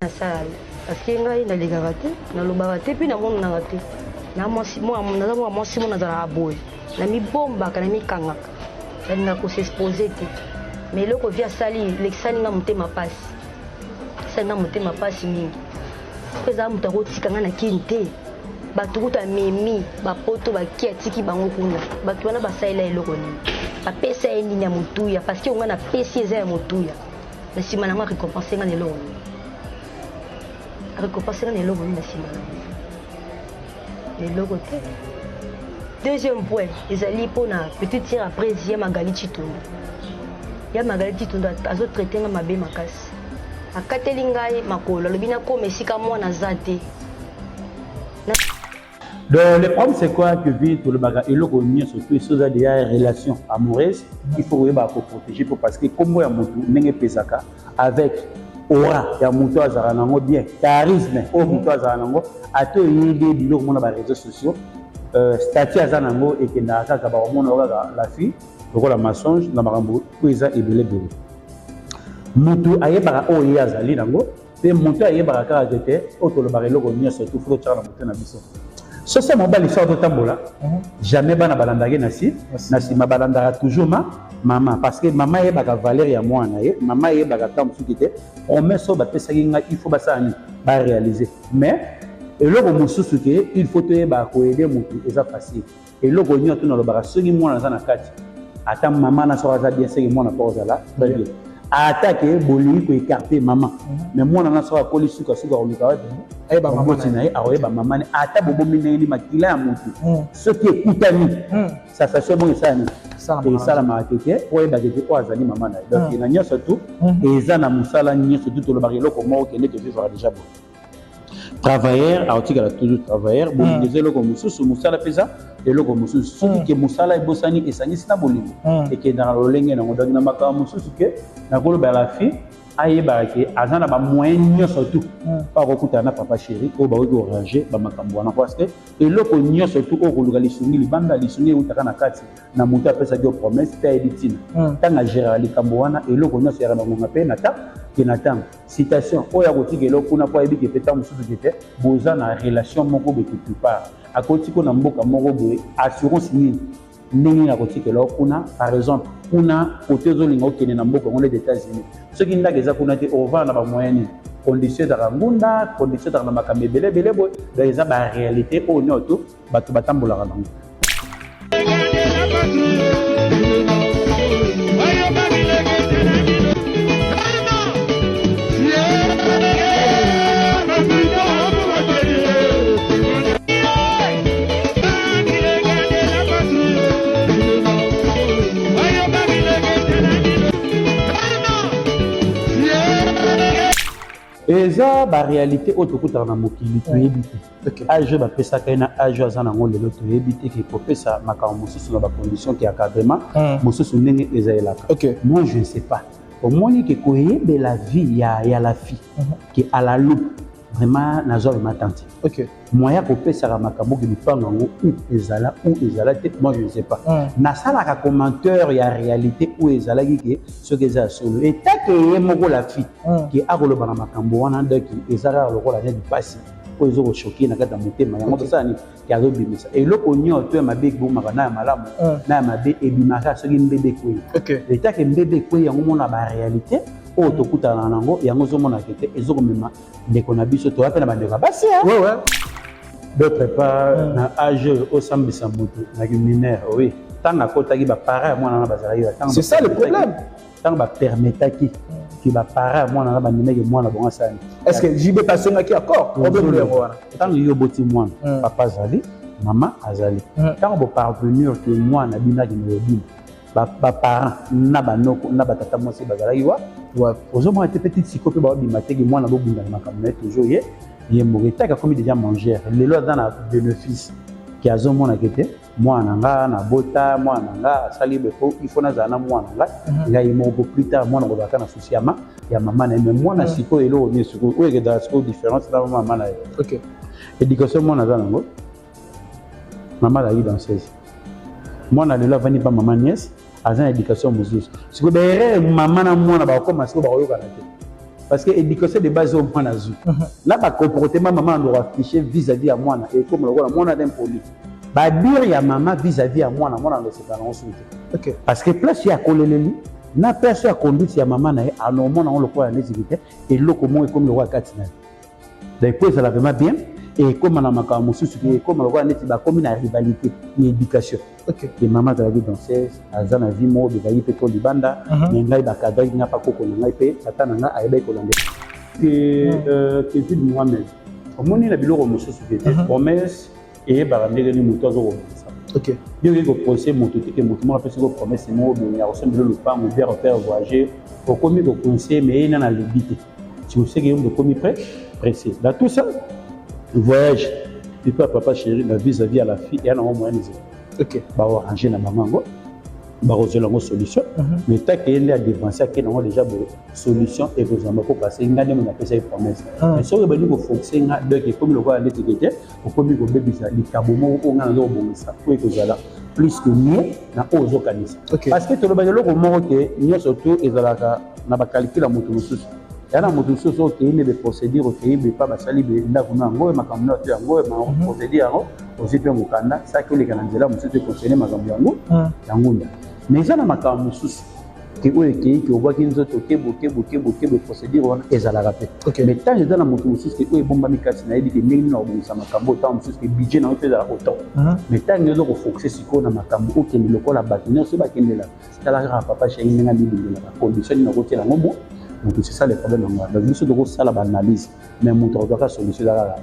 salle parce que ngai na ligavate na lobavate puis na mona na ngate na mwasi moi na za boy na mi bomba kana mi kangaka na ko s'exposer te mais loko via sali lexani nga mutema pasi sana mutema pasi mingi peza mutako tikanga na kinte batukuta memi bapoto bakia tiki bango kuna batu wana basaila eloko ni bapesa endini ya mutuya parce que ngana pesi eza ya mutuya na sima na nga récompenser nga eloko récompenser nga eloko ni na sima na eloko te. Deuxième point, ils allaient pour na petite tir après il y a Magali Chitunda. Il y a Magali Chitunda azo traiter ma bé makasi. A katelingai makolo le bina ko mesika moi na zate. Donc le problème c'est quoi que vit tout le baga et le connu surtout sur des relations amoureuses, il faut vraiment protéger parce que comme moi mutu nenge pesaka avec aura ya mutu azaranango bien, charisme au mutu azaranango ato yende biloko mona ba réseaux sociaux. Statut azanango et que na kaka ba omona la fille lokola mensonge na makambo kuiza ebele bele mutu ayebaka o yazali nango pe mutu ayebaka kaka te otolo bareloko nyonso surtout faut tshana mutu na biso so c'est mobile histoire de tambola jamais bana balandaki na sima balandaka toujours maman parce que maman yebaka valeur ya mwana ye maman yebaka tambo sukite on met so ba pesaki nga il faut basani ba réaliser mais et là, il faut aider mutu eza facile. Et là, on a le bara soki mwana na kati. Ata maman na soka bien soki mwana pa ozala. Attaque boli ko écarter maman. Mais mwana na soka koli suka on luka. Eh ba maman na ye aroye ba maman ata bobo mineni makila ya mutu. Soki ekutani. Ça fait bon ça ni. Et ça la matete pour ba tete ko azali maman na. Donc na nyoso tout eza na musala nyoso tout le bara loko mo ke ne te vivre déjà bon. Travailleur, article a toujours travailleur, bon des loko mususu musala pesa et loko mususu soki ke musala e bosani et sani sina bolingo et que dans le lenge na ngodaki na makama mususu ke na kolo ba la fille ayeba ke azana ba moyen surtout pas recoute na papa chéri ko ba ko ranger ba makambo na parce que et loko nyo surtout ko ko lugali sungi libanda lisungi utaka na kati na mutu apesa dio promesse ta editina tanga gérer likambo wana et loko nyo sera bango ngape na ta Kenatang citation oya kotikelo kuna po ebi ke peta mususu kete boza na relation moko be quelque part akotiko na mboka moko be assurance nini ndenge na kotikelo kuna par exemple kuna côté zolinga okene na mboka ngole des États-Unis ce qui ndaka eza kuna te over na ba moyens condition de rangunda condition de makambe belé boy dans eza ba réalité o nyoto batu batambola nango eza ba réalité autokuta na mokili to yebite age ba pesa kaina age azana ngole lo to yebite ki kopesa makambo mususu na ba condition ki encadrement mususu ndenge ezaelaka moi je ne sais pas au moins que koyebe la vie ya la fille qui à la loupe vraiment nazo ma tante moya kopesa ka makambo ki lipanga ngo ou ezala te moi je ne sais pas na sala ka commentaire ya réalité ou ezala ki ce que ça solo et ta que yemoko la fille qui a koloba na makambo wana ndaki ezala lokola ne dipasi ko ezo ko choquer na kata motema yango tosani ki azo bimisa et loko nyo to ma big boom na ya malamu na ma be ebimaka soki mbebe kwe et ta que mbebe kwe yango mona ba réalité o tokutana nango yango zo mona kete ezo ko mema ndeko na biso to apena bandeko basi d'autre part na âge au sambisa mutu na mineur oui tant na kotaki ba parents mwana na bazali c'est ça le problème tant ba permetaki ki ba parents mwana na bandimeke mwana bonga sani est-ce que JB passionné qui accord problème le wana tant yo boti mwana papa azali maman azali tant bo parvenir que mwana binaki no yobina ba parents na banoko na batata mosi bazali wa ozo mo était petite sikope ba bimateki mwana bo bunga na makamne toujours ye il est comme déjà manger les lois dans la bénéfice qui a zo mona kete mwana nga na bota mwana nga salibe ko il faut na zana mwana nga nga imo ko plus tard mwana ko bakana souci ya mama na mais mwana siko elo ni siko o ke da siko différence na mama na éducation mwana zana ngo mama la danseuse mwana lelo vani pa mama nièce azana éducation muzusu siko bere mama na mwana ba ko masiko ba koyoka na te parce que éducation de base au moins azou là ba comportement maman doit afficher vis-à-vis à moi et comme le voilà mon d'impoli ba dire ya maman vis-à-vis à moi no c'est pas ensuite OK parce que place ya koleleli na place ya conduite ya maman na a normalement on le quoi nécessité et loko mo comme le roi katina donc quoi ça la vraiment bien et comme on a makama mususu comme le roi neti ba comme na rivalité ni éducation OK et maman de la vie danseuse azana vie mo de bayi pe ko libanda ngai ba cadre n'a pas koko ngai pe atana na ayebe ko lande que Kevin Mohamed omoni na biloko mususu ke promesse et ba ndenge ni muto zo ko OK bien que procès moto que moto mo apesi ko promesse mo bien ya ressemble le pas mon père voyager au commis ko conseil mais il na libité tu sais que on commis pressé dans tout ça voyage et puis papa chéri la vis-à-vis à la fille et à un moyen OK ba arranger na maman ngo ba résoudre la solution mais tant qu'il y a dépenser que non déjà bon solution et vous en pas passer ngane mon appelle ça promesse mais so ba ni ko fonctionner nga donc comme le quoi l'étiquette au comme ko bebisa li kabomo o ngana zo bon ça pour que ça plus que mieux na ozo kanisa parce que to le ba lo ko mo que nyo surtout ezalaka na ba calcul moto mususu yana moto mususu ke ne be procédure ke be pas basali be ndako na ngo makamno to yango ma procédure yango ozipe mukanda ça que les canadiens mususu conseiller makambo yango yango mais ça na makambo mususu ke oye ke obaki nzoto ke boke procédure wana ezalaka pe mais tant dans la moto mususu ke oye bomba mikasi na yedi ke ndenge na obongisa makambo tant mususu ke budget na ope ezala autant mais tant ngezo ko focuser siko na makambo okende lokola bato nyonso bakendela talaka papa chéri ndenga bibindela ba condition na kotela ngombo donc c'est ça le problème en moi donc nous devons ça la analyse mais mon droit de solution là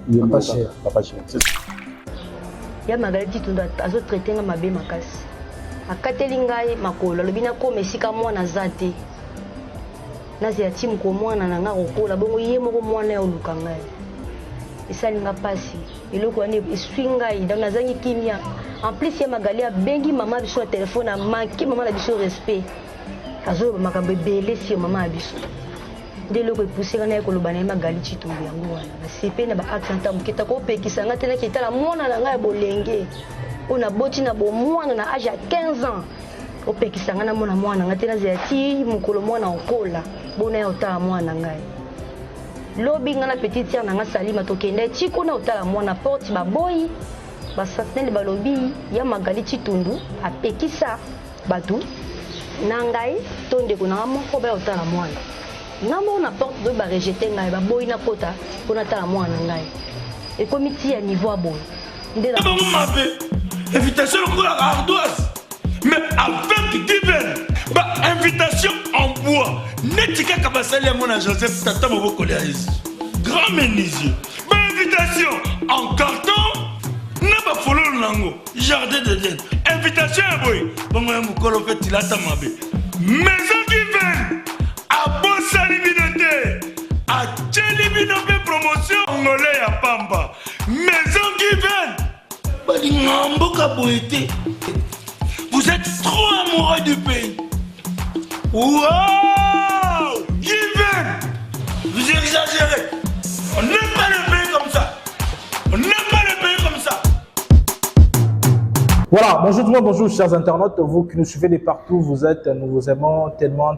papa cher ya magaliti tunda azo traiter nga mabe makasi akateli ngai makolo lobina ko mesika mwana zate nazia timu ko mwana na nga kokola bongo ye moko mwana ya oluka ngai esali nga pasi eloko ane eswinga ida nazangi kimia en plus ya magali ya bengi mama biso na téléphone a manqué mama na biso respect azo makambe belé si mama abiso de loko epoussé kana ko lobana magali chitumbi yango wana na sepe na ba accent amuketa ko pekisa ngate na kitala mwana na ngai bolenge ona boti na bo mwana na âge ya 15 ans o pekisa ngana mwana ngate na zati mukolo mwana okola bona ya otala mwana ngai lobi ngana petite ya nanga salima tokende chiko na otala mwana porte ba boy ba sentinelle ba lobi ya magali chitundu apekisa batu nangai tonde ko na moko ba otala mwana namo na porte de ba rejeter ngai ba boy na kota pona tala mwana ngai e comité à niveau à boy ndela invitation pour la ardoise mais avec Given ba invitation en bois netika kabasali mon Joseph tata moko kolia ici grand menuisier ba invitation en carton na ba follow nango jardin d'Eden invitation boy bongo mukolo fait tilata mabe maison Given a bosali binote a cheli binote promotion ngolé ya pamba maison Given. Vous êtes trop amoureux du pays. Wow! Given! Vous exagérez. On n'aime pas le pays comme ça. On n'aime pas le pays comme ça. Voilà, bonjour tout le monde, bonjour chers internautes, vous qui nous suivez de partout, nous vous aimons tellement,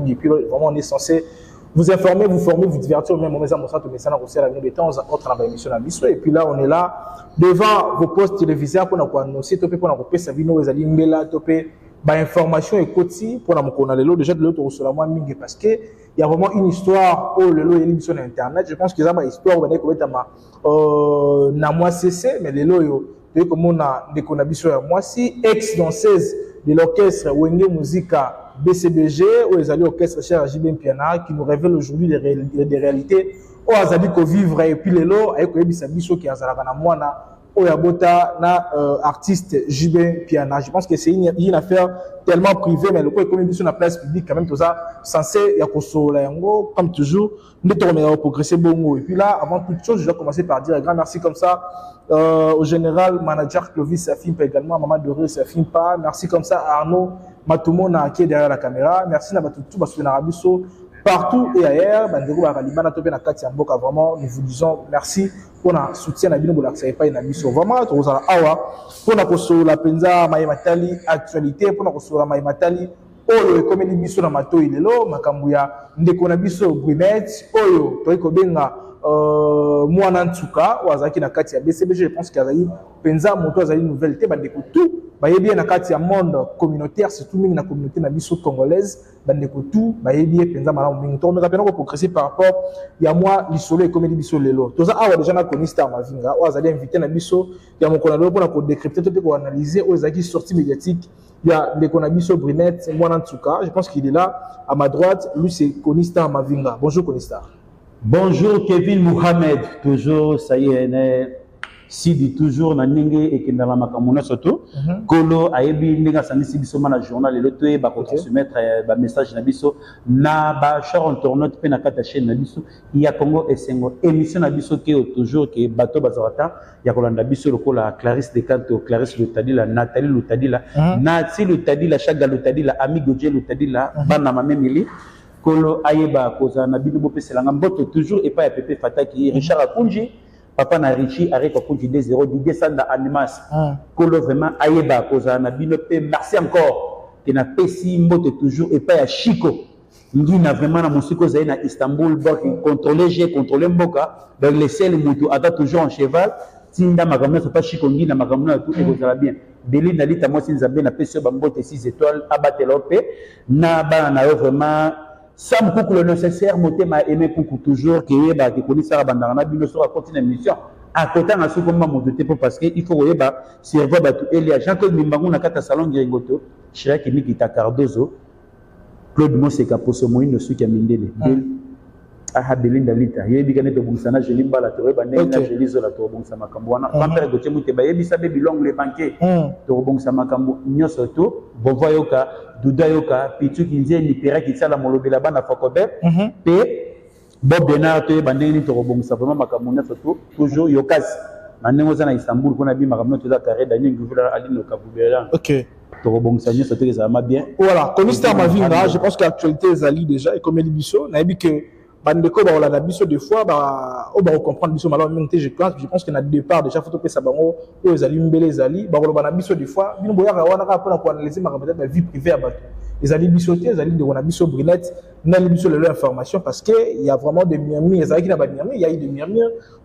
et puis vraiment on est censé vous informer, vous former, vous divertir au même moment, aussi à la de temps, autre émission à Bissau. Et puis là, on est là devant vos postes téléviseurs pour nous annoncer, pour nous couper sa vie, nous allons là, toper, information et quotidien pour nous connaître déjà de l'autre sur la moine mingi parce que il y a vraiment une histoire au le lot émission internet. Je pense que ça ma histoire on est comme ma na moi cc mais le lot comme on a des connaissances à moi si ex danseuse de l'orchestre Wenge Musica BCBG ou les alliés orchestre cher JB Piana qui nous révèle aujourd'hui des réalités au azali ko vivre et puis les lots avec Ebisa Biso qui azalaka na mwana o yabota na artiste JB Piana. Je pense que c'est une affaire tellement privée mais le quoi comme Biso na place publique quand même tout ça censé ya kosola yango comme toujours nous devons progresser bongo et puis là avant toute chose je dois commencer par dire un grand merci comme ça au général manager Clovis Safimpa également maman Doré Safimpa merci comme ça à Arnaud Matumona qui est derrière la caméra merci na batutu basu na Rabiso partout et ailleurs bandeko ba Kalibana topé na kati ya mboka vraiment nous vous disons merci pour na soutien na bino bolakisa epai na biso vraiment tozala awa pour na kosola penza mayematali actualité pour na kosola mayematali oyo ekomeli biso na matoi lelo makambo ya ndeko na biso Brunette oyo toyi kobenga mwana ntuka wazaki na kati ya BCBG. Je pense qu'il y a penza moto azali nouvelle te bandeko tout bayebi na kati ya monde communautaire surtout mingi na communauté na biso congolaise bandeko tout bayebi penza malamu mingi to meka pena ko progresser par rapport ya moi lisolo ekomeli biso lelo toza awa déjà na Konista Mavinga wazali invité na biso ya mokona lelo pona ko décrypter to ko analyser ozaki sortie médiatique ya ndeko na biso Brunette mwana ntuka. Je pense qu'il est là à ma droite, lui c'est Konista Mavinga. Bonjour Konista. Bonjour Kevin Mohamed, toujours ça y est, Sidi toujours na ninge et kendala makamona surtout. Kolo ayebi ninga sanisi biso na journal le toye ba ko soumettre ba message na biso na ba char internaute pe na kata chaîne na biso ya Congo Esengo émission na biso ke toujours ke bato bazawata ya kolanda biso lokola Clarisse de Canto, Clarisse Lutadila, Nathalie Lutadila, Nati Lutadila, Chaga Lutadila, Amigo Dje Lutadila, bana mamemili. Kolo ayeba koza na bino bopeselanga mboto toujours et pas ya Pepe Fataki Richard Akunji papa na Richie arrête Akunji 2-0 Didier Sanda Animas. Kolo vraiment ayeba koza na bino pe merci encore que na pesi mboto toujours et pas ya Chico ngina vraiment na musiko za na Istanbul bok contrôler mboka donc les seuls mutu ata toujours en cheval tinda makamna so pas Chico ngina makamna tout et kozala bien Beli Nalita moi sinzabe na pesi ba mbote 6 étoiles abatelope na ba na vraiment Sam Koukou le nécessaire, moté m'a aimé Koukou toujours, qui est qui connaît ça, Bandarana, Bino sera continuer l'émission. À côté, on a souvent modoté parce qu'il faut que servir Batou Elia, Jean-Claude Mimbango, na kata salon Gringoto, Chirac Miki Cardozo, Claude Moseka Poso Moïne, ceux qui a mindé. Ah, Belinda Lita, il y a des gens qui ont dit que Jelimba la Torre, Jelizo la Torre, bon Samakamboana. Ma père Gauthier Mouteba, il y a des long les banquiers, Torre bon Samakambo, Nyosoto, Bonvoyoka, Doudayoka, Pitu Kinzie, Nipera qui tient la Molobela Bana Fakobe, P. Bob Denard, Bandeni, Torre bon Samakamboana, surtout, toujours Yokas. Maintenant, on est à Istanbul, on a vu Maramno, tout à carré, Daniel Gouverneur Aline Kaboubéran. Ok. Torre bon Sanya, surtout que ça m'a bien. Voilà, comme c'était à ma vie, je pense que l'actualité est Ali déjà, et comme elle dit Bisso, on a vu que. Bandeko ba on a biso deux fois ba on va comprendre biso malon minté je pense qu'il y a départ déjà photo pesa bango o ezali mbele ezali ba on a biso deux fois bino boya wana ka pona ko analyser ma peut-être la vie privée à bato ezali biso te ezali de on a biso Brunette na biso le information parce que il y a vraiment des miami ezali ki na ba miami il y a eu des miami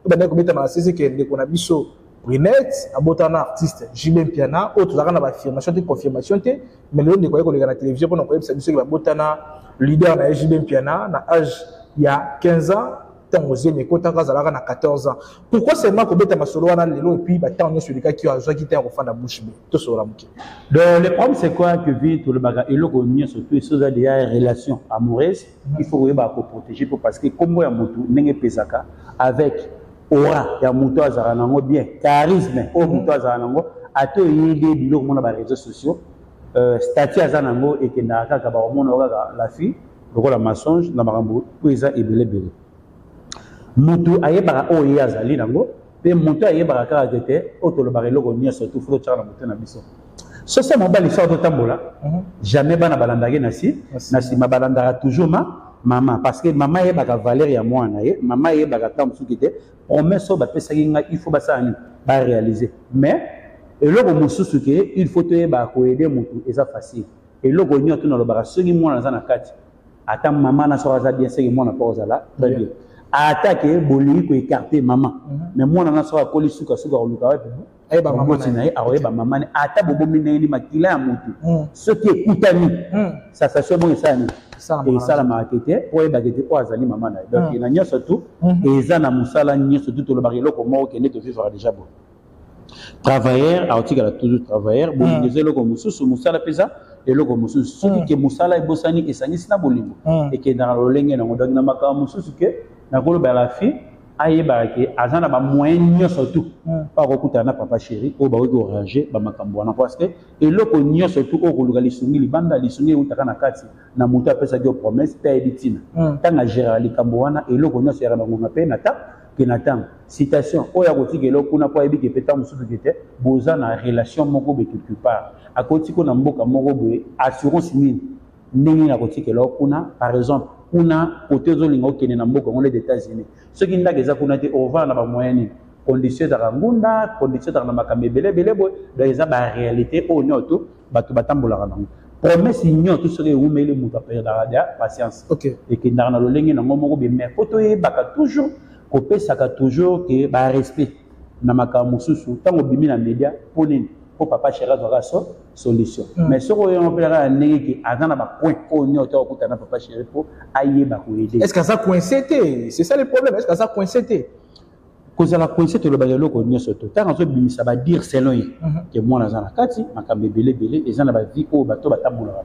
ba ndeko beta na c'est que ndeko na biso Brunette abotana artiste Jibem Piana autre za na ba affirmation te confirmation te mais le ndeko ko le na télévision pona ko yebisa biso ba botana leader na Jibem Piana na âge il y a 15 ans, tant aux yeux, mais quand on a 14 ans. Pourquoi seulement qu'on mette ma solo à l'élo et puis tant on sur les cas qui ont quitté un enfant de la bouche tout sur la bouche. Le problème c'est quoi que vit tout le bagage et le qu'on surtout les choses des relations amoureuses, il faut protéger parce que comme moi moto n'engé pesaka avec aura ya moto azaranango bien charisme au moto azaranango ato yende biloko mona ba réseaux sociaux statut azanango et que na kaka ba mona la fille lokola mensonge na makambo po eza ebele bele mutu ayebaka oyo ye azali nango mpe mutu ayebaka kaka te oyo tolobaka eloko nyonso tu fo totyaka na moto na biso soso mobali so totambola jamais bana balandaki na nsima balandaka toujours mama parce que mama ayebaka valeur ya mwana ye mama ayebaka ta mosuki te promesse oyo bapesaki ngai il faut basala nini baréaliser mais eloko mosusu ke il faut toyebaka koyede mutu eza facile eloko nyonso tunalobaka soki mwana aza na kati ata maman na soraza bien c'est que moi na pause là très bien attaquer boli ko écarter maman mais moi na sora koli suka oluka wa pe ba maman na ye aroye ba maman ata bobo mineni makila ya mutu ce qui écoutani ça fait bon ça ni et ça la marketé pour ba kete ko azali maman na donc ina nyoso tout et za na musala nyoso tout le barilo ko mo ke ne te vivre déjà bon travailleur article a toujours travailleur bon des eloko mususu musala pesa eloko mususu soki ke musala ebosani esangisi na bolingo et que dans lolenge na ngodaki na makambo mususu ke na koloba la fille ayeba ke azana ba moyen nyonso tout pas kokuta na papa chéri o ba ko ranger ba makambo wana parce que eloko nyonso tout o koluka lisungi libanda lisungi utaka na kati na mutu apesa yo promesse pe editina tanga gérer likambo wana eloko nyonso ya ngonga pe nata Kenatan, citation, oya kotika eloko kuna po ayebiki peta mosusu kete boza na relation moko be quelque part akoti ko na mboka moko be assurance nini ndenge na kotika eloko kuna par exemple kuna côté zolinga okene na mboka ngole des États-Unis soki ndaka eza kuna te over na ba moyen condition de rangunda condition de makambe belé boy dans eza ba réalité o nyoto bato batambola nango promesse igno tout ce que vous mettez le patience et que dans le lengue na ngomoko be mais photo e baka toujours kopé saka toujours que ba respect na makambo susu tango bimi na média pour papa chéri doit solution mais ce qu'on on peut la ndenge ki azana ba point ko nyoto okutana papa chéri pour ayeba ko aider est-ce que ça coincé c'est ça le problème est-ce que ça coincé cause la coincé to le bagelo ko nyoso to tango so bimi ça va dire selon que moi nazana kati makambe belé ezana ba vie ko bato batambola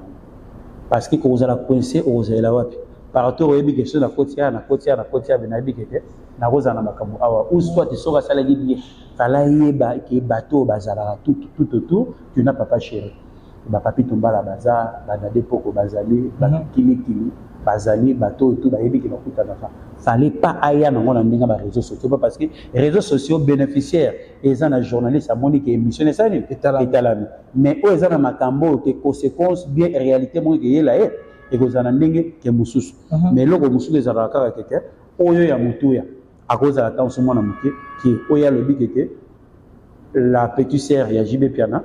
parce que cause la coincé ozela wapi par rapport au yebi question na kotia benabi kete na kozana makambo awa ou soit tu soka sala bien fala yeba ke bato bazala tout autour tu n'as papa chéri ba papi tombala baza ba dade poko bazali ba kili bazali bato tout ba yebi ke bakuta na fa fallait pas aya na ngona ndinga ba réseaux sociaux parce que réseaux sociaux bénéficiaires et ça na journaliste a moni ke émission ça ni etalami mais o ezana makambo ke conséquence bien réalité mo ke yela et que ça ndenge ke mususu mais loko mususu ezala kaka kete oyo ya mutuya à cause de la tension mon amour qui oya le big était la petite sœur ya JB Piana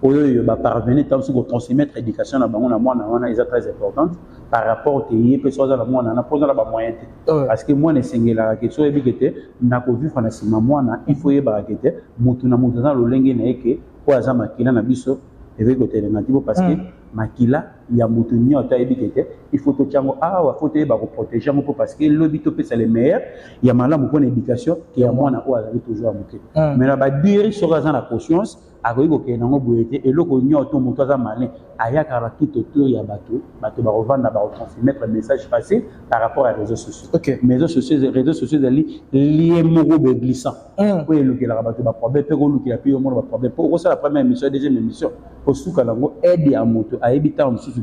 oyo ba parvenir tant sur transmettre éducation na bango na mwana wana est très importante par rapport te yé personne na mwana na poser la ba moyen parce que moi ne singela que so big était na ko vivre na sima mwana il faut yeba kete mutu na mutu na lolenge na eke ko azama kila na biso et côté négatif parce que makila ya mutu nyota ebikete il faut to tiango wa faut te ba ko protéger mo parce que l'obito pe c'est le meilleur ya malamu pour l'éducation qui ya mwana o azali toujours amuke mais na ba dire sur la conscience a ko ke nango boyete et loko nyoto mutu za malin ayaka ra tout autour ya bato ba revendre ba transmettre message facile par rapport à réseaux sociaux mais réseaux sociaux lié moko be glissant pour éluquer la bato ba problème pe ko luki puis au monde ba problème pour ça la première émission deuxième émission pour souka nango aider à moto a ebita en sous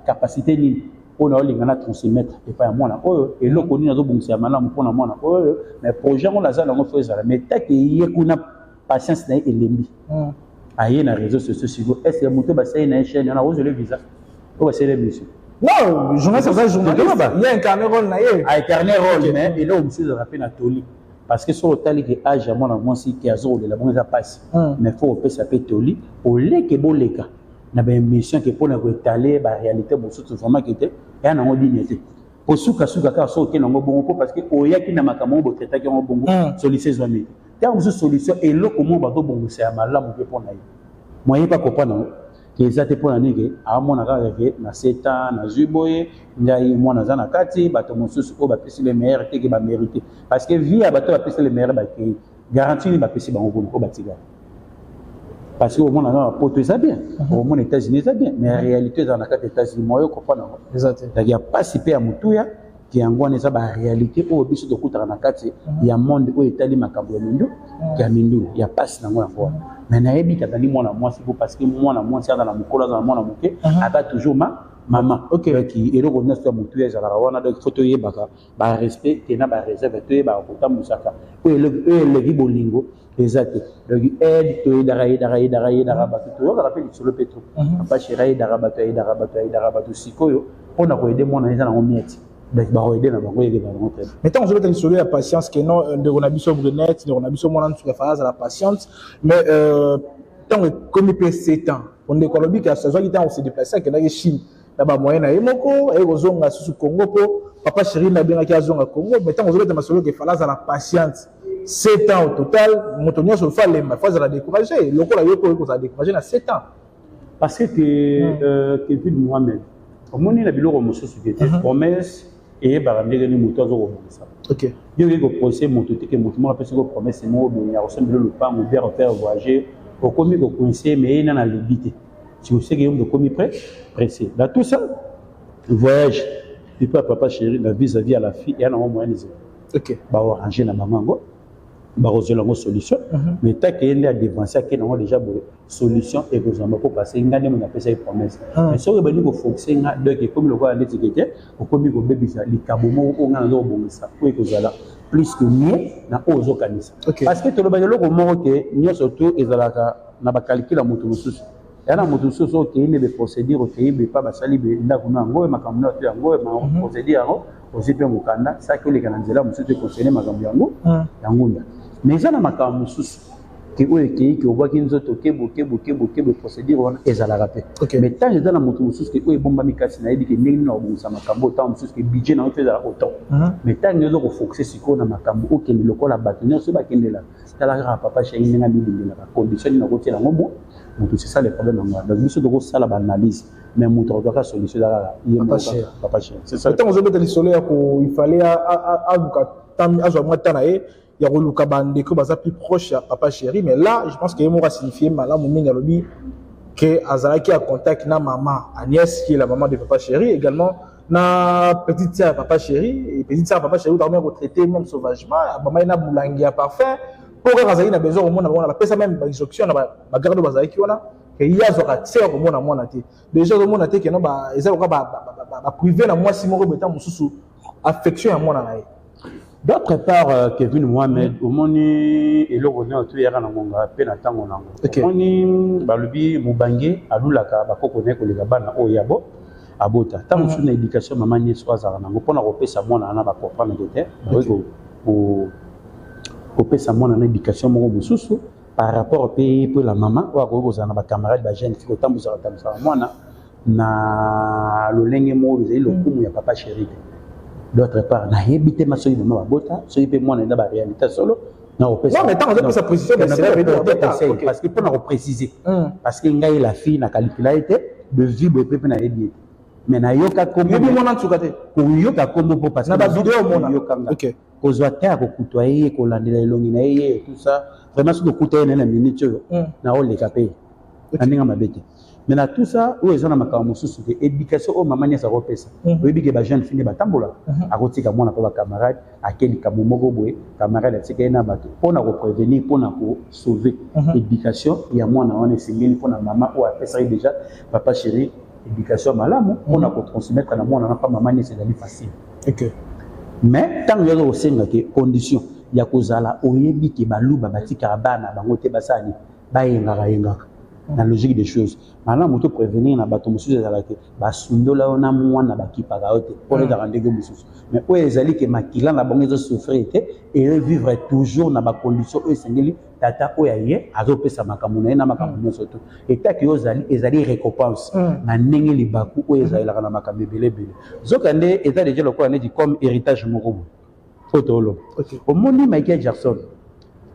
capacité ni on a lingana transmettre et pas moi na oyo et loko ni nazo bongisa malamu pona moi na oyo mais projet on la za nango faut ça mais ta ke yekuna patience na elembi aye na réseaux sociaux est-ce que moto ba sai na chaîne na ozo le visa o ba sai le mission non journaliste ça journaliste il y a un carnet rôle na ye a carnet rôle mais il a aussi rappelé na toli parce que sur le tali que âge à moi si qui a zéro de la bonne ça passe mais faut peut s'appeler toli au leke boleka na ba mission que pour na étaler ba réalité bon surtout vraiment qui était et na ngobinete pour suka ka so ke na ngobongo parce que oyaki na makambo bo traiter ki ngobongo solution zami ta une solution et lo comment ba to bongo c'est malamu ke pour na ye moyen pas comprendre que ça te pour na nige a mona ka ke na 7 ans na zuboye ngai mona za na kati ba to mosusu o ba pesi le meilleur te ke ba mériter parce que vie ba to ba pesi le meilleur ba ke garantie ni ba pesi ba ngobongo ko ba tiga parce que au monde a porté ça bien au monde États-Unis ça bien mais en réalité dans la carte États-Unis moi je comprends exactement il y a pas si peu à mutuya qui ngone ça ba réalité au biso de kutara na carte ya monde au Italie makambo ya mindu ya mindu il y a pas si nango yango mais na yebi katali mwana mwasi parce que mwana mwasi dans la mukolo dans mwana muke aka toujours maman qui et le connaît sur mutuya za la wana donc photo yebaka ba respect tena ba réserve to yeba ko musaka o le gibolingo exact donc aide to dara bato to rappelle sur le pétro pas chéri dara bato sikoyo on a ko aider mon eza na ngomieti donc ba aider na bango yeke ba ngote mais tant on veut te la patience que non de on a biso brunette de on a biso mon sur phase la patience mais tant comme il 7 ans on est colombie qui a saison qui on se déplacer que na Chine na ba moyen na yemoko et ozonga sous Congo po papa chéri na bien qui azonga Congo mais tant on veut te masolo que phase la patience 7 ans au total, Montonio se fait les fois à la décourager. Le corps a eu pour décourager à 7 ans. Parce que Kevin Mohamed, au moment où il a biloko mosusu qui était promesse et barandé ni moto zo ça. OK. Yo ko procès moto te que moto mo apesi ko promesse mo bien ya ressemble le pas mo bien faire voyager au commis ko coincé mais il na limité. Si vous savez que vous commis pressé. Dans tout ça, voyage, il peut papa chéri la vis-à-vis à la fille et à un moyen de OK. Ba arranger na mamango. Barozola ngo solution mais ta kende a dévancer que non déjà solution et que on peut passer ngane mon appelle ça promesse mais so ba ni ko fonctionner nga donc comme le quoi l'étiquette au comme ko bebisa likabomo o ngana zo bongisa ko ko zala plus que mieux na ozo kanisa parce que to le ba loko moko ke nyo surtout ezalaka na ba calcul mutu mususu yana mutu mususu ke ine be procédure ke be pas ba sali be ndako na ngo makamno to ngo ma procédure ngo ozipe mukanda ça que les kananzela mususu conseiller makambo yango yangunda mais ça na makambo mususu que que voit qu'ils ont que procédure on est à la rapé mais tant je dans la moto sous que bomba mikasi na que nini na obunsa makambo tant sous que budget na fait la autant mais tant nous on focuser sur na makambo OK ni lokola batonner so ba kendela tala papa chéri nga bibindela la condition na côté la ngombo moto c'est ça le problème donc nous devons ça la analyse mais moto doit solution là papa chéri c'est ça tant on veut isoler il fallait à moi tanae il y a Luka Bande que baza plus proche à papa chéri mais là je pense que il m'a signifié malam minga lobi que Azalaki a contact na maman Agnès qui est la maman de papa chéri également na petite sœur papa chéri et petite sœur papa chéri doit même retraiter même sauvagement maman ina boulangi à parfum pour que Azalaki na besoin au monde on a pas ça même instruction na ba garde bazalaki wana que il y a zora sœur au monde na té déjà au monde té que non ba eza ba privé na moi si mo betan mususu affection à moi na nae. D'autre part, Kevin Mohamed, au moni et le revenu tout hier na monga pe na tango nango. Moni balubi mubange alulaka bakoko neko le bana o yabo abota. Tant sur l'éducation maman ni soazara nango pona kopesa mwana na ba comprendre que au pesa mwana na éducation moko mususu par rapport pe pour la maman ou ko za na ba camarade ba jeune qui otambuza mwana na lolenge mo ezali lokumu ya papa chéri. D'autre part, na habité ma soeur de ma bota, soeur peut moi dans la réalité solo. Non, mais tant que ça précision, parce que pour nous préciser, parce que ngai la fille na calculé de vivre peut na aider. Mais na yoka comme mon en tout cas, ko yoka comme pour parce que na vidéo mon OK. Ko zoata ko kutoyer ko landela longi na yé tout ça. Vraiment ce que kutoyer na minute na o le capé. Aninga mabete. Mais tout ça, où est-ce qu'on a ma sous éducation au maman ça repère. Oui, que les jeunes finissent batambola. À côté de moi, on a pas camarade, à quel cas mon boboé, camarade, c'est qu'il y a un bateau. Pour nous prévenir, pour nous sauver. Éducation, il y a moi on est single pour la maman ou après ça déjà papa chéri, éducation malam, pour nous transmettre à la moi on n'a pas maman c'est facile. OK. Mais tant que au sein de conditions, il y a kozala oyebi ke baluba batika bana bangote basani, bayenga. Dans la logique des choses. Maintenant, on peut prévenir na bato mususu ezala ke basundola ona mwana bakipa kaote pour les rendez-vous mususu. Mais où ezali ke makila na bango souffrir et vivre toujours na ba condition où esengeli tata oyaye azopesa makamuna na makamuna soto. Et ta ki ezali récompense na ndenge libaku où ezali la na makambe belebele. Zokande état déjà le quoi dit comme héritage moko. Fotolo. Au monde Michael Jackson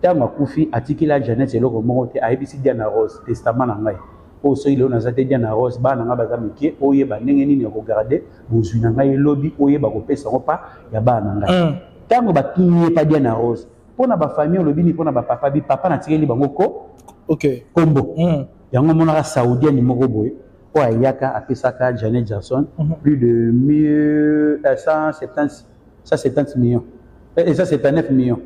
ma koufi atikila Janet eloko moko te ayebisi Diana Rose testament na ngai o so ile ona zate Diana Rose bana nga baza mike oyeba ndenge nini regarder bozwi na ngai lobi oyeba kopesa kopa ya bana ngai tango bakinye pa Diana Rose pona ba famille lobi ni pona ba papa na tikeli bango ko OK kombo yango mona saoudienne moko boye o ayaka apesaka Janet Jackson plus de 170 millions et ça c'est 9 millions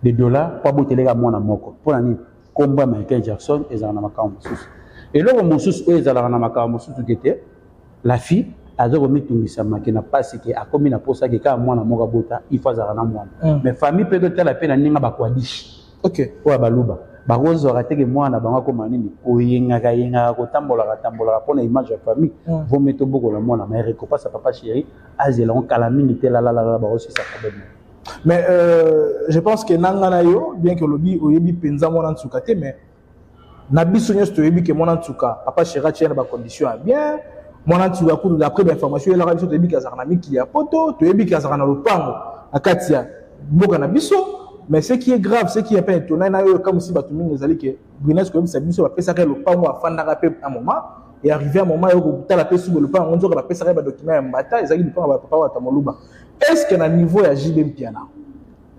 de dollars pour boteler à mon amoko pour l'année combat Michael Jackson et Zana Makamousus et là mon sous et Zana Makamousus qui était la fille a donc mis tout ça qui n'a pas ce qui a commis la pour ça qui a moi na moka bota il faut Zana moi mais famille peut être la peine à ninga bakwadish OK ou baluba barozo raté que moi na bango comme nini oyenga ko tambola pour la image de famille vont mettre beaucoup la moi na mais récompense papa chéri azela on calamité la barozo ça problème. Mais je pense que Nanganayo, bien que l'obi oyebi penza mon antsukate, mais nabiso nyos to oyebi que mon antsuka papa chéra tient ba condition bien mon antsuka coup d'après l'information il a rabiso to oyebi kazana miki ya poto to oyebi kazana lopango akatia mboka na biso mais ce qui est grave ce qui est pas étonnant na yo comme si batumi ngezali que Brines ko bisa biso ba pesa ka lopango afanda ka pe un moment et arrivé un moment où tu as la paix sur le pan on dit que la paix serait document en bataille ça qui dépend de papa wa tamoluba est-ce que na niveau ya JB Mpiana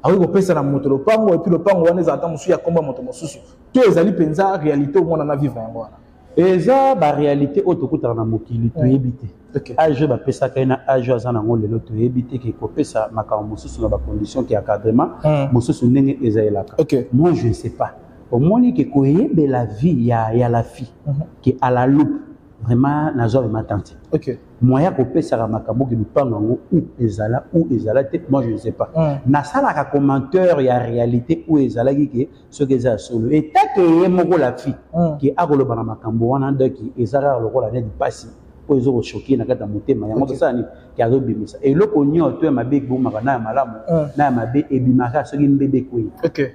awi ko pesa na moto le pango et puis le pango wana za tamusu ya komba moto mosusu to ezali penza réalité au monde na vivre yango wana eza ba réalité otokuta na mokili to yebite age ba pesa kaina age azana ngole lo to yebite ke ko pesa makambo mosusu na ba condition ki encadrement mosusu ndenge ezaelaka moi je ne sais pas au moins que koyebe la vie ya la fille qui à la loupe vraiment nazo ma tante moyen ko pesa ka makambo ki lupango ngo ou ezala moi je ne sais pas na sala ka commentaire ya réalité ou ezala ki ce que ça solo et tant que moko la fille qui a koloba na makambo wana donc ezala lokolo na di passi po ezo ko choquer na kata motema yango basani ya zo bimisa et loko nyo to ma be bo makana ya malamu na ma be ebimaka soki mbebe kwe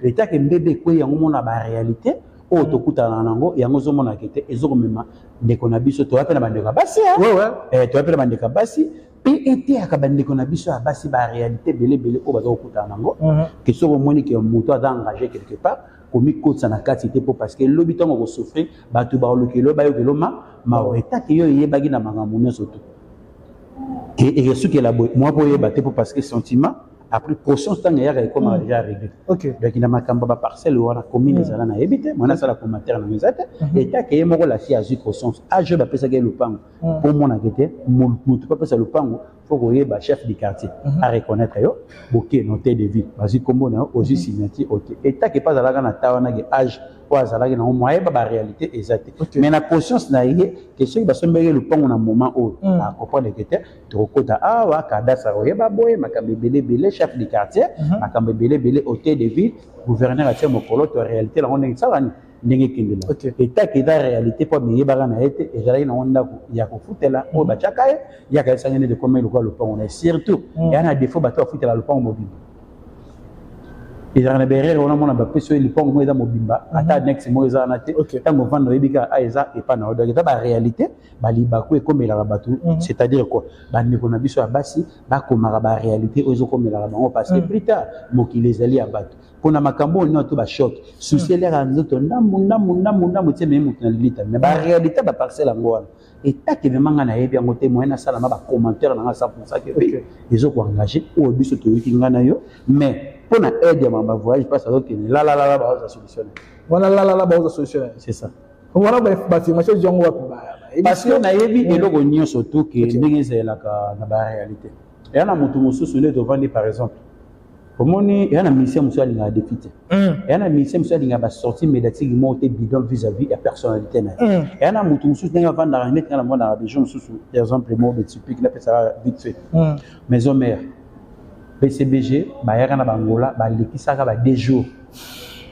eta ke mbebe kwe yango mona ba réalité o to kutana nango yango zo mona kete ezo ko mema ndeko na biso to apela bandeko basi to apela bandeko basi pe ete akabandeko na biso basi ba réalité belé o bazo kutana nango ke so moni ke moto a engagé quelque part komi kotsa na kati te po parce que lobi tongo ko souffrir batu ba lokelo ba yokelo ma eta ke yo yebagi na makambo nyonso to et reçu que la moi pour yeba te po parce que sentiment après conscience tanga ya comme déjà réglé donc ina makamba ba parcelle wana commune ezala na yebite mwana sala commentaire na ngezate eta ke moko la si azu conscience age ba pesa ke lupango pour mona kete mutu pa pesa lupango faut koyeba chef du quartier à reconnaître yo boké noté de ville vas-y kombo na aussi signature OK eta ke pas ala na tawana ke age po azala ke na moye ba réalité exacte mais na conscience na yé que ceux ba sombele lupango na moment où à comprendre que te rekota awa kadasa oyeba boye makambe belé chef du quartier makambe belé hôtel de ville gouverneur a tient mokolo to réalité la on est ça ndenge kindela eta ke da réalité po mi yeba na ete ezala na onda ya ko futela o ba chakaye ya ka sangene de comme le lupango na surtout ya na défaut ba to futela lupango mobile ezala na berere ona mona ba peso lupango mo eza mobimba ata next mo eza na te tango vando yebika aiza et pas na oda ta ba réalité ba libako e komela la batu c'est-à-dire quoi ba ndeko na biso abasi ba komara ba réalité ozo komela la bango parce que plus tard mokili ezali abatu pona makambo na to ba choc souci les ranzoto ndamu tie même na lilita mais ba réalité ba parcelle ngwana et ta ke memanga na yebi yango te moyena sala ma ba commentaire na 100% que ezo ko engager o biso to yiki ngana yo mais pona aide ya mamba voyage pas ça que la ba za solutionner voilà la ba za solutionner c'est ça voilà ba timation jongo wa parce que na yebi eloko nyonso to ke ndenge ezela ka na ba réalité et na mutu mususu ne devant par exemple Pomoni, il y a un ministère qui a défité. Il y a un ministère qui a sorti médiatique bidon vis-à-vis de la personnalité. Il y a un mouton qui a vendu dans la région, par exemple, le mot typique, il a ça vite fait. Maison mère, BCBG, il y a un Angola, il y a 2 jours.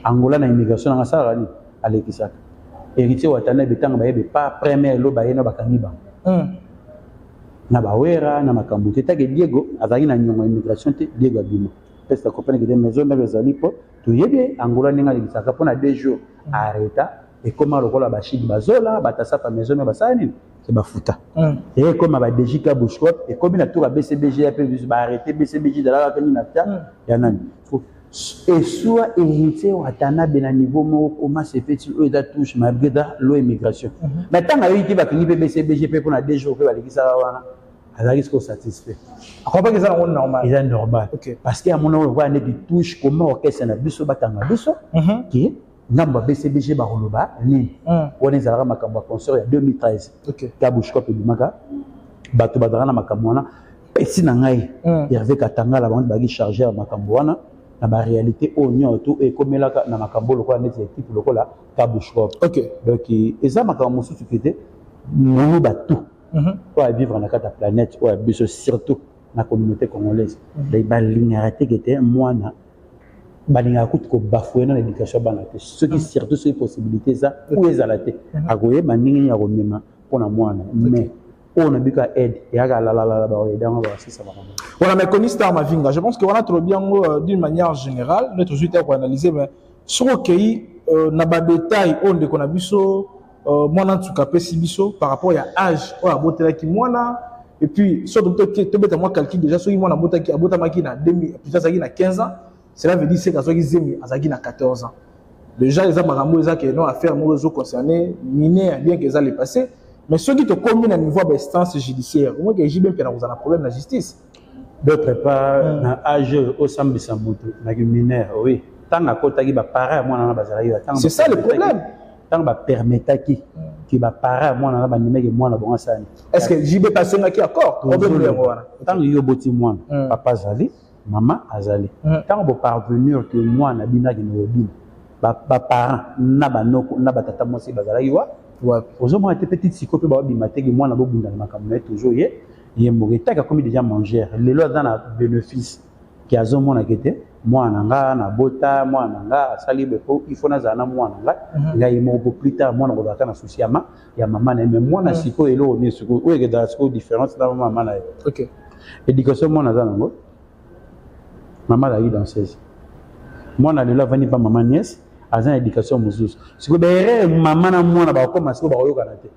Angola, il y a une immigration dans la salle, il y a héritier Watana, il y a pas première loi, il y a un na bawera na makambo te take Diego azali na nyongo immigration te Diego abima parce que comprendre que des maisons mais ezali po to yebe Angola ninga lisaka pona 2 jours arrêta et comment lokola bashidi bazola batasa pa maison mais basani c'est bafuta et comme ba DJK Bushkop et comme na tour à BCBG a pu ba arrêter BCBG de la kani na ta ya nani et soit héritier Watana bena niveau mo comment se fait-il eux da touche malgré da lo immigration maintenant a eu qui va kini BCBG pe pona 2 jours pe ba likisa wana azali ko satisfait akopa que ça on normal il est normal parce que à mon on voit ne touche comment orchestre na biso batanga biso qui namba BCBG ba roloba ni on est à makambo concert ya 2013 Kabushko pe bimaka bato badara na makambo wana pesi na ngai Hervé Katanga la bande bagi charger makambo wana na ba réalité au nyoto et comme là na makambo lokola net équipe lokola Kabushko donc eza makambo susu kete nous bato pour vivre dans la planète ou surtout dans la communauté congolaise les balingaraté qui était moi na balinga coûte ko bafouer dans l'éducation banate ce qui surtout ces possibilités ça ou les alaté agoye baningi ya romema pour na moi mais on a bika aide et aga la ba dans ba c'est ça voilà mais connaissant ma vinga je pense que on a trop bien d'une manière générale notre suite pour analyser mais sur OK na ba détail on de qu'on a biso moi en tout cas biso par rapport à âge ou à botela qui moi et puis surtout to beta moi calcul déjà so moi na bota qui abota maki na 2000 plus ça na 15 ans cela veut dire c'est que ça zemi azaki na 14 ans déjà les amarambo ça que non affaire moi zo concerné miner bien que ça les passer mais ceux qui te commun à niveau d'instance judiciaire moi que j'ai bien pena vous en a problème la justice d'autre part na âge au sambisa moto na mineur oui tant à kota ki ba para moi na bazala yo c'est ça le problème tant ba permettre qui ba para moi na ba nimeke moi na bon sani est-ce que JB passé na ki accord problème le moi tant yo boti moi papa zali maman azali tant bo parvenir que moi na bina ki no bina ba parents na ba noko na ba tata moi si bazala yo ouais ozo moi était petite sikope ba bima te ki moi na bo bunda na makambo toujours ye mo retaka comme déjà manger les lois dans la bénéfice qui a zo moi na kete mwana nga na bota mwana nga asali bepo il faut nazana mwana nga ngai moko plus tard mwana ko na souci ya mama na mais mwana siko elo ne siko o ke da siko différence na mama na OK éducation mwana za nango mama la danseuse mwana lelo vani pa mama nièce azana éducation mususu siko bere mama na mwana ba ko masiko ba yoka na te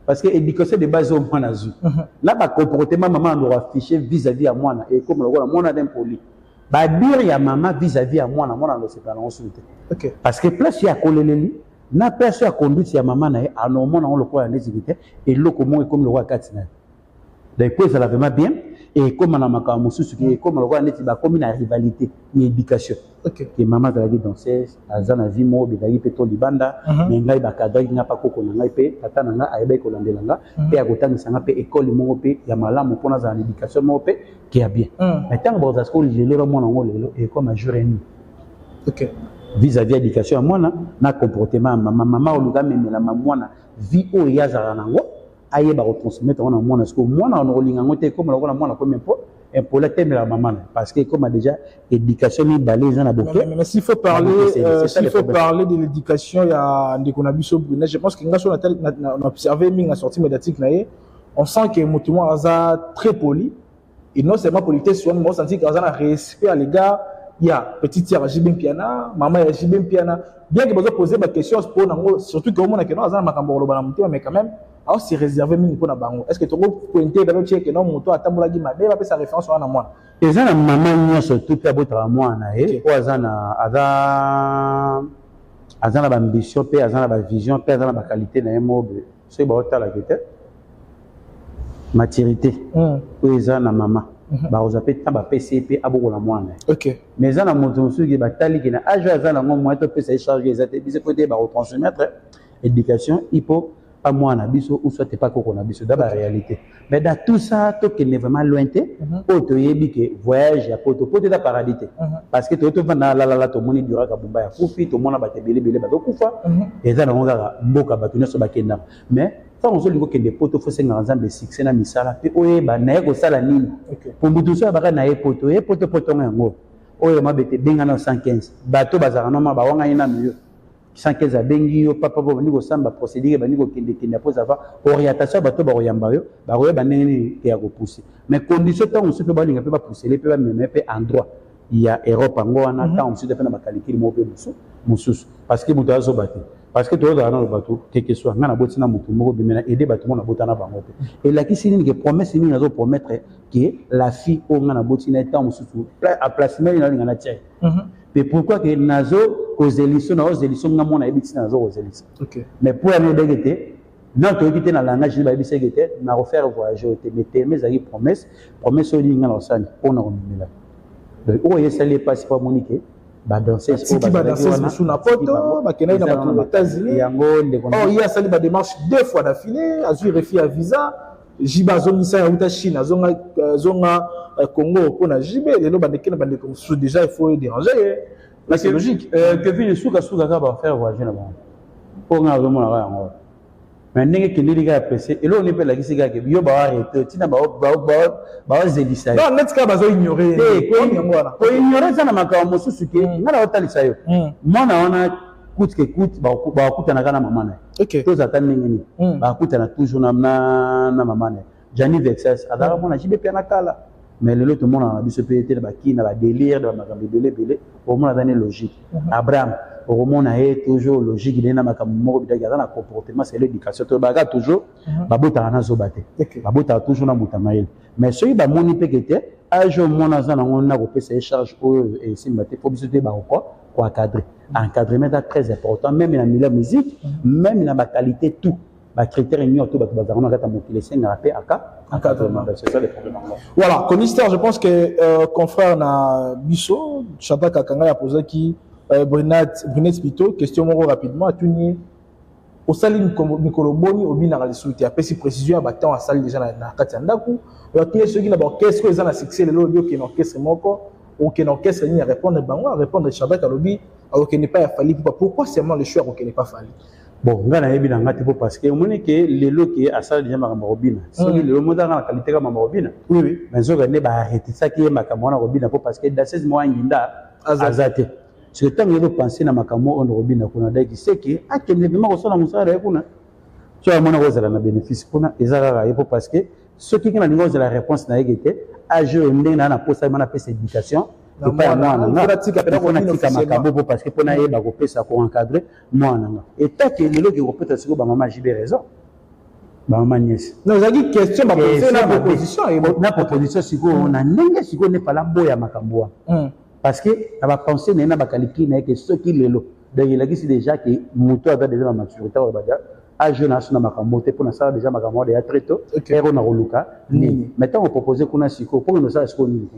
parce que éducation de base au mwana zu là ba comportement maman doit afficher vis-à-vis à mwana et comme le mwana d'impoli ba dire ya mama vis-à-vis à mwana no se parler ensuite OK parce que place ya koleleli na place ya conduite ya mama na a no mona on le quoi na sécurité et loko mo comme le roi katina donc quoi ça la vraiment bien et comme na makamu susu qui comme le roi neti ba comme na rivalité ni éducation OK que maman za la danseuse azana vie mo be dagi peto libanda mais ngai ba kadra nga pa koko na ngai pe tata na nga ayeba ko landela nga pe akotangisa nga pe école mo pe ya malamu pona za éducation mo pe qui a bien mais tant que ça que le mona ngolo et comme journée OK vis-à-vis éducation mona na comportement mama o luga memela mwana vie o yazara nango ayeba ko transmettre on mwana parce que mwana on olinga ngote comme la mwana comme un pour la thème la maman parce que comme déjà éducation ni balé na beaucoup mais s'il faut parler de l'éducation il y a Ndekonabiso Brunet je pense que on a observé minga sortie médiatique naé on sent que mutumo aza très poli et non seulement politesse on me senti qu'il y a un respect à l'égard il y a petite sœur Jibem Piana maman ya Jibem Piana bien que besoin poser ma question pour nango surtout que on a que non aza makambo loba na mutima mais quand même alors c'est réservé mingi pour na bango est-ce que tu peux pointer dans le que non moto atambola gi mabe ba sa référence wana mwana eza na maman nyonso tout ya bota mwana po azana azana ba ambition pe azana ba vision pe azana ba qualité na mobe c'est ba otala kete maturité po eza na maman ba ozape tamba PCP aboko la mwana OK mais eza na moto musuki ba tali kina age azana ngo moi to pe sa charger ezate bise côté ba retransmettre éducation ipo pas moi na biso ou soit pas koko na biso da ba réalité mais dans tout ça to que n'est vraiment lointain auto yebi que voyage ya poto da paradis parce que to vanda la to moni duraka bumba ya fufi to mona ba tebele bele ba to kufa eza na ngaka mboka batu nyoso bakenda mais quand on zolingo que des poto faut senga nzambe succès na misala pe oye ba na ko sala nini pour mutu so ba na poto ngo oye mabete benga na 115 bato bazaka na ba wanga ina mieux 115 abengi yo papa bo ndiko samba procédure bandiko kende après avoir orientation bato ba royamba yo ba royamba nini ya ko pousser mais condition tant on se peut ba linga pe ba pousser les pe ba même pe endroit il y a Europe ngo wana tant on se peut na calcul mo pe mususu parce que mutu azo baté parce que tu as dans le bateau quelque soit ngana botina mutu moko bimena aider bato mona botana bango pe et la kisini que promesse ni nazo promettre que la fille o ngana botina tant mususu à placement ina ngana tchai mais pourquoi que nazo kozeliso na ozeliso ngamo na ebitina nazo kozeliso OK mais pour aller dégéter non to quitter na langage ba ebisa gete na refaire voyager te metter mes amis promesse oli ngana osani pona komela donc o yesali pas pas monique ba danser sous na poto ba kenai na ba États-Unis yango ndeko oh il y a sali ba démarche 2 fois d'affilée azui refi à visa jiba zonisa ya uta Chine zonga Congo pona jibe lelo ba ndekena ba ndeko sous déjà il faut déranger là c'est logique Kevin souka ka ba faire voyager na ba ko nga zo mona yango mais ndenge kindili ka PC elo ni pe la kisika ke yo ba arrêter tina ba zelisa non net ka ba zo ignorer ko ignorer ça na makambo mususu ke ngala otalisa yo mwana wana coûte que coûte ba kutana kana mama na OK to za tanengeni ba kutana toujours na mama na Jani Vexas adara mona jibe pe na kala mais le tout le monde a biso pe te ba kina ba délire de makambo belé au moins dans logique Abraham au monde a toujours logique il na makambo moko bidaka na comportement c'est l'éducation to ba toujours ba bota na zo baté ba bota toujours na mutamael mais ceux ba moni pe kete age mona za na ngona ko pesa charge et simbaté faut biso te ba quoi cadrer encadrement est très important même dans la musique même dans la qualité tout ba critères ni auto ba bazana kata mokile senga pe aka encadrement c'est ça le problème voilà Conister je pense que confrère na biso Chata Kakanga a posé qui Brunet Pito question moko rapidement atuni au sali Nicolo Boni au bina la souti après si précision ba temps à sali déjà na kati ndaku et atuni ceux qui na ba qu'est-ce que ça na succès le lo qui na orchestre moko ou qui na orchestre ni répondre bango répondre Chata Kalobi alors qu'il n'est pas fallu pourquoi seulement le choix qu'il n'est pas fallu bon ngana yebi na ngati parce que moni que lelo qui a sali déjà makambo robina soki lelo moda na qualité ka makambo robina oui mais zo gane ba arrêter ça qui est makambo na robina parce que dans 16 mois nginda azate ce que tant que penser na makambo on robina kuna daki c'est que akende vraiment ko sala musara kuna so amona ko zala na bénéfice kuna ezala ra parce que ce qui na ningo la réponse na yete a jeu ndena na posa mana pesa éducation et pas moi na pratique makambo parce que pona yeba ko pesa ko encadrer moi na et tant que le loki ko peut-être que ba maman jibe raison ba maman nièce non ça dit question ba poser na proposition et na proposition siko na ndenge siko ne fala boya makambo parce que na ba penser na ba kaliki na que ce qui lelo donc il a dit déjà que moto avait déjà la maturité ou ba a jeune na makambo te pona ça déjà makambo de très tôt et on a roluka ni maintenant on proposer kuna siko pour nous ça siko ni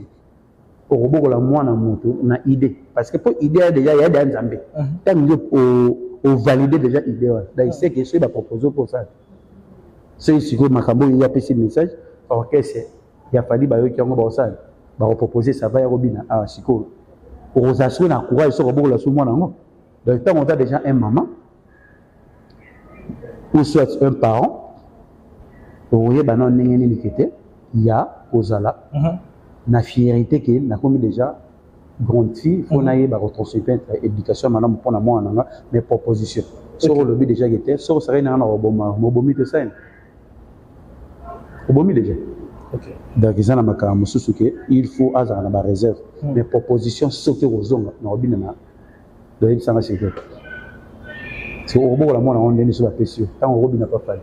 au robot la moi na moto na idée parce que pour idée déjà il y a des nzambe tant au valider déjà idée là il sait que c'est va proposer pour ça c'est siko makambo il y a petit message OK c'est il a fallu ba yo ki ngo ba ça ba proposer ça va ya robina ah siko aux assurer na courage sur robot la sous moi nango donc tant on a déjà un maman ou soit un parent oye bana ndenge nini kete ya kozala na fierté que na comme déjà grande fille faut na yeba retransmettre éducation madame pour na moi nanga mes propositions sur le but déjà était sur ça na oboma mobomi te ça obomi déjà OK donc ils na makambo susu que il faut azana na ba réserve mes propositions sauter aux ongles na obina na donc ça va c'est c'est au robot la moi on est sur la pression tant au robot n'a pas fallu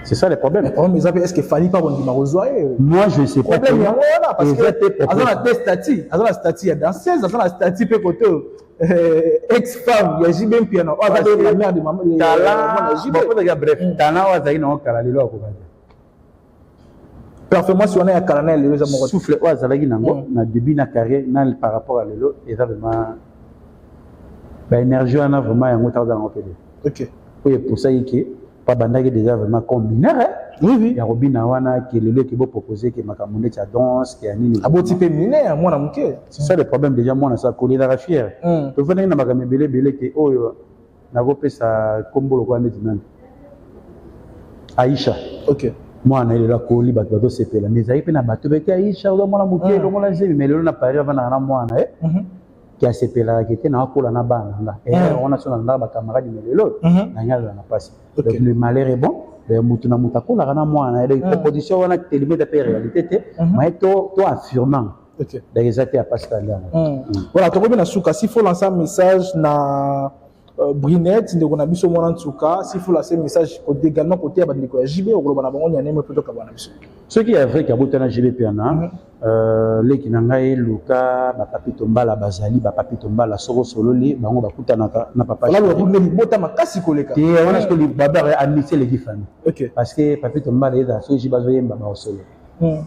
c'est ça le problème mais est-ce que fallait pas on dit marozoyer moi je sais pas problème parce que azana la statut ya danseuse azana la statut pe côté ex-femme ya JB piano azana la mère de maman talent JB bref talent azali na okala lelo akobadi performance on est à Calanel les amoureux souffle azalaki nango na début na carrière na par rapport à lelo et vraiment ba énergie on a vraiment un autre dans l'opéra. OK. Oui pour ça que pas bandaki déjà vraiment comme mineur oui ya robina wana que le qui veut proposer que makamone cha danse que nini abo type mineur moi na muke c'est ça le problème déjà moi na ça coller la fière to venir na makamé belé que oyo na go pesa kombolo kwa ndeti nani Aïcha OK moi na ile la koli bato bato sepela mais aïpe na bato beti Aïcha ozo mona muke lo mona zemi mais le na pari avant na moi na qui a sepelé qui était na kola na bana là et on a son na ba camarade de lelo na nyala na passe donc le malheur est bon le mutu na mutakola kana mwana et proposition wana télémé de réalité té mais to affirmant OK donc exact à Pascal là voilà to na suka si faut lancer un message na Brinette ndeko na biso mwana ntuka s'il faut lancer message côté également côté ba ndeko ya JB o ba na bango nyane me plutôt ka bana biso ce qui est vrai ka botana JB piana leki na ngai luka ba papi tombala bazali ba papi tombala soro sololi bango bakutana na papa là le roule bota makasi koleka et on a ce que le baba a amitié les différents OK parce que papi tombala eza so jiba zo yemba ba solo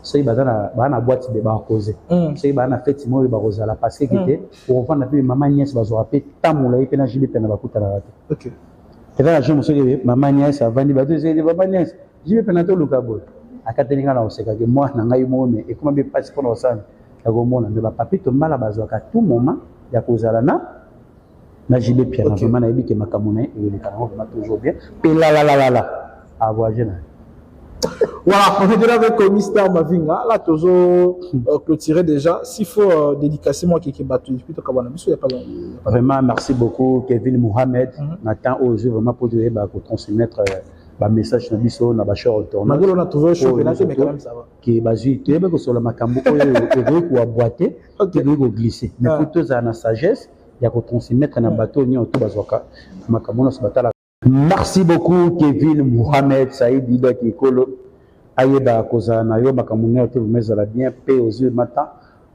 c'est bana boîte de ba causer c'est bana fête mo ba rozala parce que était pour vendre puis maman nièce ba zo rappeler tamula et na JB piana bakutana OK et là je me suis maman nièce avandi ba deux maman nièce JB piana to luka bo akatelinga na oseka que moi na ngai mo mais et comment bien passe pour ça ya komona mais ba papi tombala bazwaka tout moment ya kozala na JB piano vraiment na yebi ke makamona et le canard va toujours bien puis la à voyager na voilà on est déjà avec Mr Mavinga là toujours clôturer déjà s'il faut dédicacer moi qui battu plutôt kabana biso y a pas vraiment merci beaucoup Kevin Mohamed Nathan Ozo vraiment pour dire ba ko transmettre ba message na biso na ba cher retourner magolo na trouver chaud mais quand même ça va qui bazui tebe ko sur la makambo oyo ko boiter qui doit glisser mais plutôt za na sagesse ya ko transmettre na bateau ni auto bazoka makambo na batala. Merci beaucoup Kevin Mohamed Saïd Ida qui kolo ayeba koza na yo makambo na te mezala bien pe aux yeux matin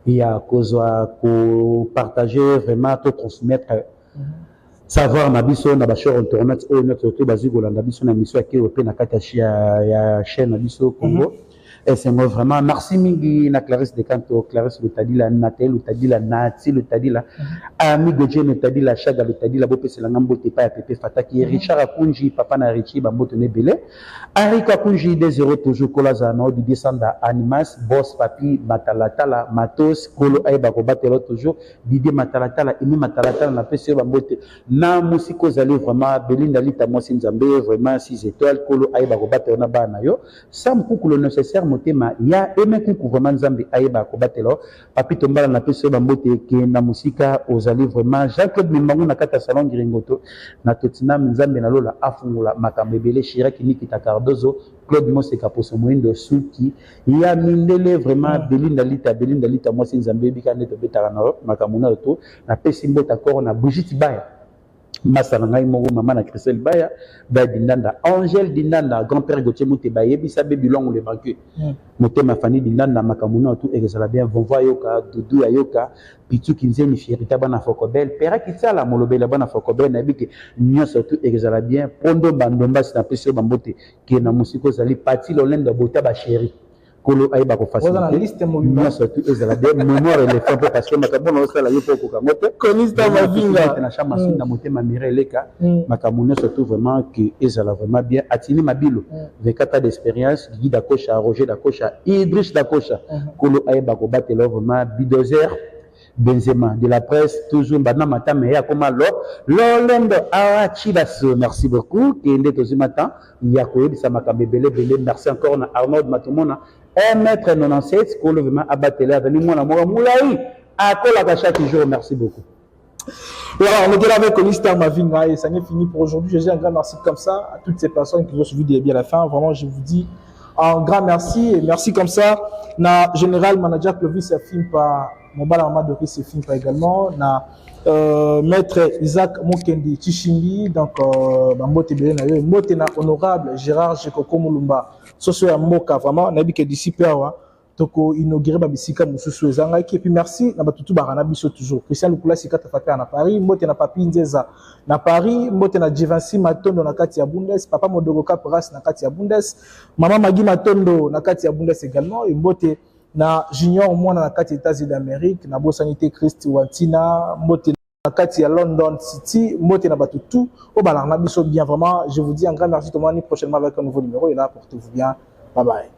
ya kozwa ko partager vraiment to transmettre savoir na biso na ba cher internet o notre to bazigolo na biso na mission ki o pe na kati ya chaîne na biso Congo et c'est moi vraiment merci mingi na Clarisse de Canto Clarisse le tadila Natel le tadila Nati le tadila amigo Jene le tadila Chaga le tadila bo pese la ngambo te pa ya Pepe Fataki Richard Akunji papa na Richie ba mboto ne belé Henri Akunji des 0 toujours kolaza na du descendre Animas boss papi matalatala matos kolo ayba ko batelo toujours Didier matalatala imi matalatala na pese ba mbote na musiko zali vraiment Belinda lita moi Nzambe vraiment 6 étoiles kolo ayba ko batelo na bana yo sam kuku le nécessaire motema ya emeku vraiment nzambe ayeba ko batelo papi tombala na peso ba mbote ke na musika ozali vraiment Jean-Claude Mimbangu na kata salon Giringoto na totina nzambe na lola afungula makambo ebele Chirac Nikita Cardozo Claude Moseka poso moindo suki ya mindele vraiment Belinda Lita moi c'est nzambe bika neto betara na makambo na to na pesi mbota koro na Brigitte Baya Massa ngai moko mama na Christelle Baya Dindanda Angèle Dindanda grand-père Gauthier Muteba yebisa bebilongo le vaincu motema fani Dindanda makamuna tout ezala bien vonva yoka dudu yoka pitu kinzeni fierita bana fokobel pera kitala molobela bana fokobel na biki nyonso tout ezala bien pondo bandomba sina peso bambote ki na musiko zali pati lolenda bota ba chéri kolo ayeba ko facilité moi surtout ezala bien mémoire éléphant parce que makabona osala yo poko kangote Konista Mavinga na chama sinda motema mireleka makamuno surtout vraiment que ezala vraiment bien atini mabilo 24 ans d'expérience Guy Dakocha Roger Dakocha Idriss Dakocha kolo ayeba ko batelo vraiment bidozer Benzema de la presse toujours bana matame ya koma lolendo awa chibaso merci beaucoup kende tozi matin ya ko bisa makabebele bele merci encore na Arnaud Matumona 1m97 kolo vraiment abatele avec moi na moulaï akola chaque jour merci beaucoup. Voilà, on était là avec Konista Mavinga et ça n'est fini pour aujourd'hui. Je dis un grand merci comme ça à toutes ces personnes qui nous ont suivi dès bien la fin. Vraiment, je vous dis un grand merci et merci comme ça. Na général manager Clovis a film par Mobile Armada de c'est film par également. Na maître Isaac Mokendi Chishimbi donc Mbote Belena Mbote na honorable Gérard Jekoko Mulumba. Soso ya Moka vraiment na bike d'ici pewa. Toko inauguré babisika mususu ezanga et puis merci na batutu barana biso toujours Christian Lukula sika tafaka na Paris mbote na papi Nzeza na Paris mbote na Jivansi Matondo na kati ya Bundes papa Modogo Kapras na kati ya Bundes mama Magi Matondo na kati ya Bundes également et mbote na Junior mwana na kati ya États-Unis d'Amérique na Bosanité Christ Wantina mbote na kati ya London City mbote na batutu au balana biso bien vraiment je vous dis un grand merci tout le monde prochainement avec un nouveau numéro et là portez-vous bien bye bye.